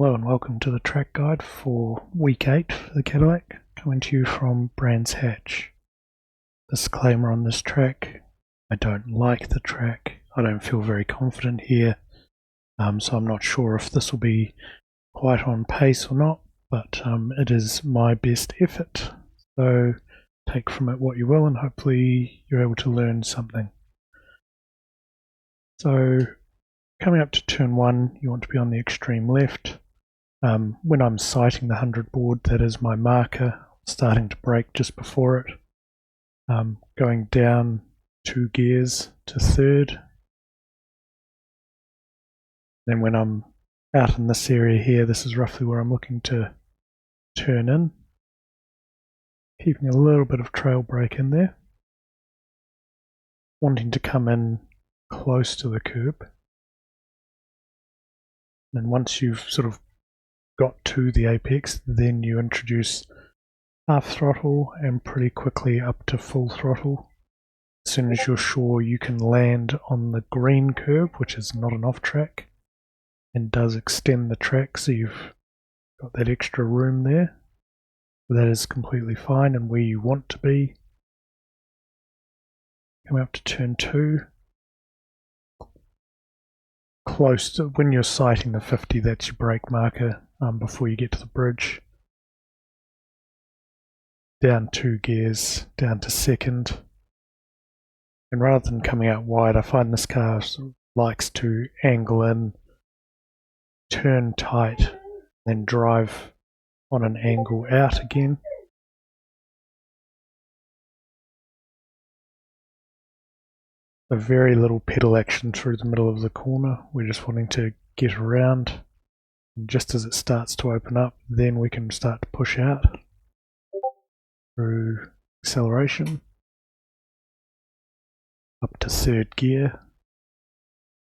Hello and welcome to the track guide for week 8 for the Cadillac, coming to you from Brands Hatch. Disclaimer on this track: I don't like the track, I don't feel very confident here, so I'm not sure if this will be quite on pace or not, but it is my best effort, so take from it what you will and hopefully you're able to learn something. So coming up to turn 1, you want to be on the extreme left. When I'm sighting the 100 board, that is my marker, starting to brake just before it. Going down 2 gears to 3rd. Then when I'm out in this area here, this is roughly where I'm looking to turn in. Keeping a little bit of trail brake in there. Wanting to come in close to the curb. And once you've sort of got to the apex, then you introduce half throttle and pretty quickly up to full throttle. As soon as you're sure you can land on the green curb, which is not an off track and does extend the track, so you've got that extra room there. That is completely fine and where you want to be. Come up to turn 2. Close to when you're sighting the 50, that's your brake marker before you get to the bridge. Down 2 gears, down to 2nd. And rather than coming out wide, I find this car sort of likes to angle in, turn tight, then drive on an angle out again. A very little pedal action through the middle of the corner. We're just wanting to get around. And just as it starts to open up, then we can start to push out through acceleration. Up to 3rd gear.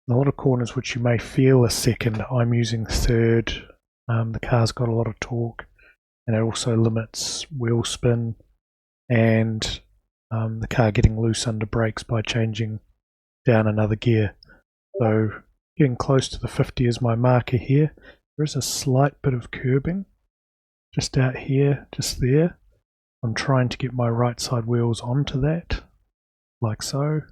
In a lot of corners which you may feel a 2nd, I'm using 3rd. The car's got a lot of torque and it also limits wheel spin and the car getting loose under brakes by changing down another gear. So getting close to the 50 is my marker here. There is a slight bit of curbing just out here, just there. I'm trying to get my right side wheels onto that, like so.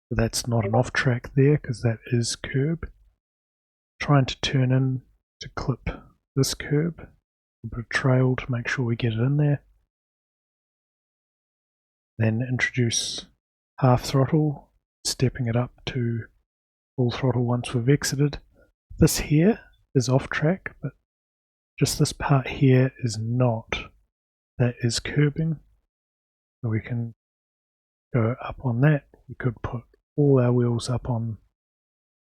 But that's not an off track there because that is curb. Trying to turn in to clip this curb. A bit of trail to make sure we get it in there. Then introduce half throttle, stepping it up to full throttle once we've exited. This here is off track, but just this part here is not. That is curbing. So we can go up on that. We could put all our wheels up on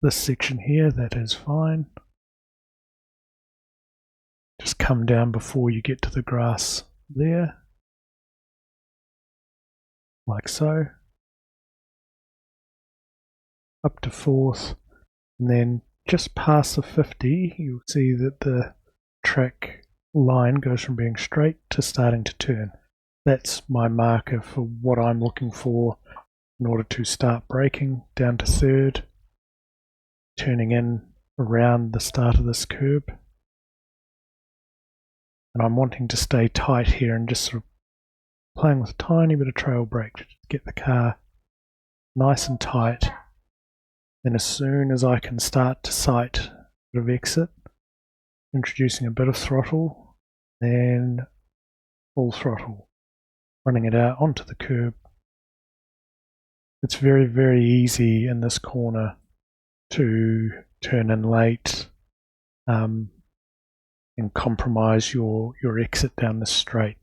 this section here, that is fine. Just come down before you get to the grass there, like so. Up to 4th, and then just past the 50, you'll see that the track line goes from being straight to starting to turn. That's my marker for what I'm looking for in order to start braking. Down to 3rd, turning in around the start of this curb. And I'm wanting to stay tight here and just sort of playing with a tiny bit of trail brake to get the car nice and tight. Then as soon as I can start to sight a bit of exit, introducing a bit of throttle, then full throttle, running it out onto the curb. It's very, very easy in this corner to turn in late and compromise your exit down this straight.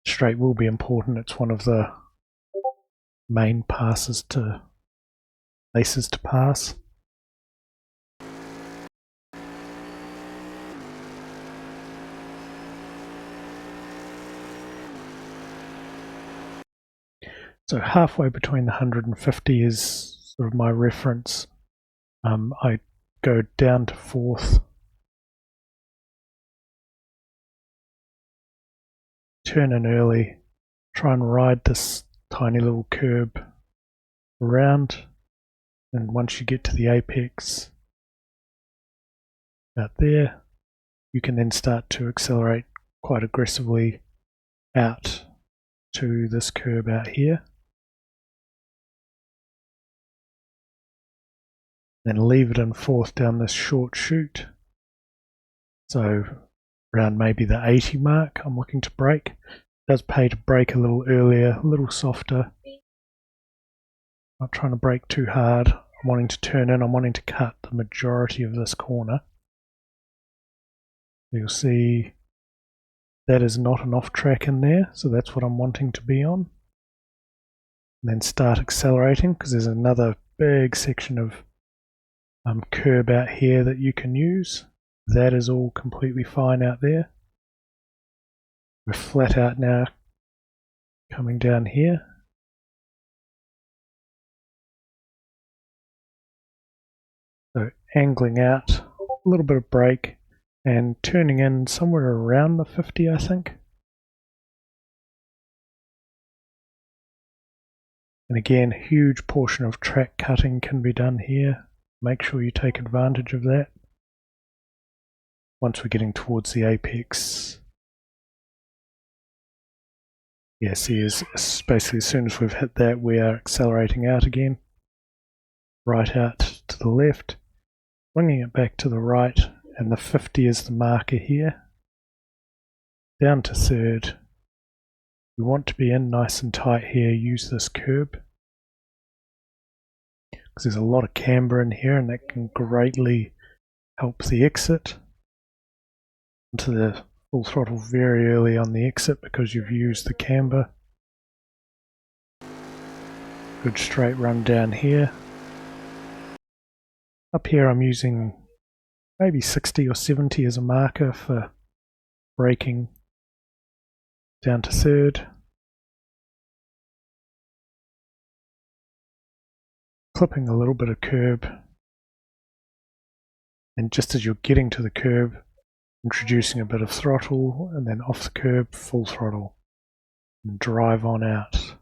Straight will be important. It's one of the main places to pass. So halfway between the 100 and 50 is sort of my reference. I go down to 4th, turn in early, try and ride this tiny little curb around, and once you get to the apex, about there, you can then start to accelerate quite aggressively out to this curb out here. Then leave it in fourth down this short chute. So around maybe the 80 mark I'm looking to brake. It does pay to brake a little earlier, a little softer. Not trying to brake too hard. I'm wanting to turn in, I'm wanting to cut the majority of this corner. You'll see that is not an off track in there, so that's what I'm wanting to be on. And then start accelerating, because there's another big section of curb out here that you can use. That is all completely fine out there. We're flat out now, coming down here. So angling out, a little bit of brake, and turning in somewhere around the 50, I think. And again, a huge portion of track cutting can be done here. Make sure you take advantage of that. Once we're getting towards the apex. Yeah, see, basically as soon as we've hit that, we are accelerating out again. Right out to the left, bringing it back to the right, and the 50 is the marker here. Down to third. We want to be in nice and tight here, use this curb. Because there's a lot of camber in here and that can greatly help the exit. Into the full throttle very early on the exit because you've used the camber. Good straight run down here. Up here I'm using maybe 60 or 70 as a marker for braking down to third. Clipping a little bit of curb. And just as you're getting to the curb, introducing a bit of throttle, and then off the curb, full throttle, and drive on out.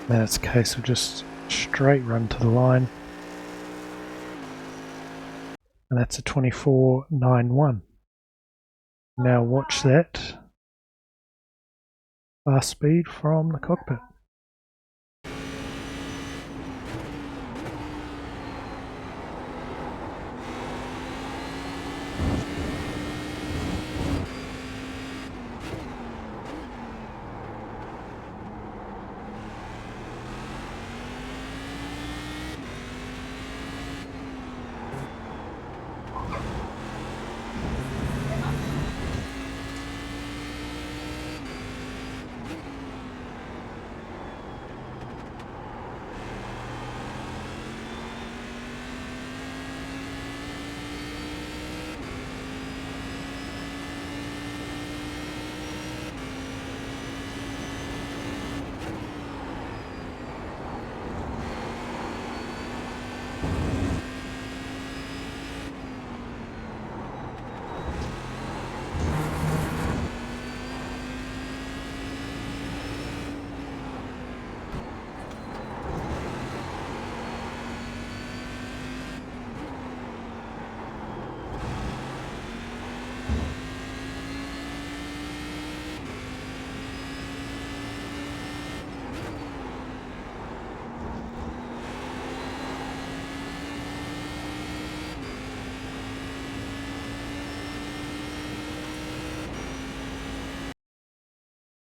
Then it's a case of just straight run to the line, and that's a 24.91. Now watch that fast speed from the cockpit.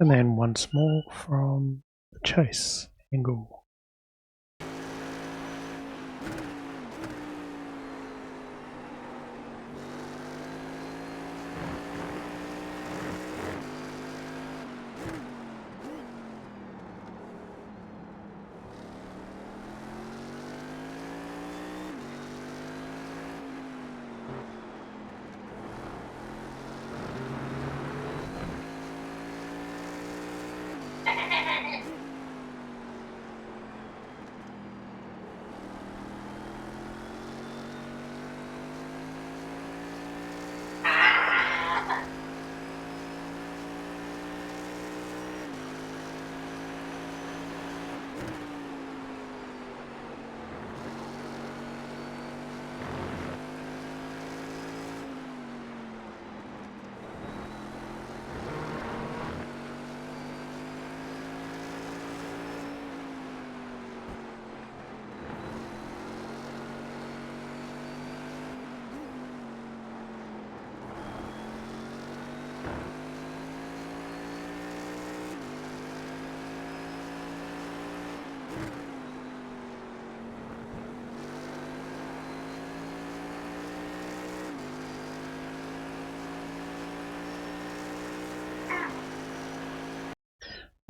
And then once more from the chase angle.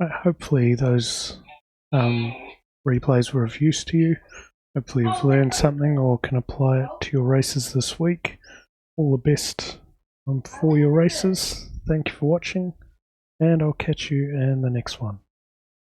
Hopefully those replays were of use to you. Hopefully you've learned something or can apply it to your races this week. All the best for your races. Thank you for watching, and I'll catch you in the next one.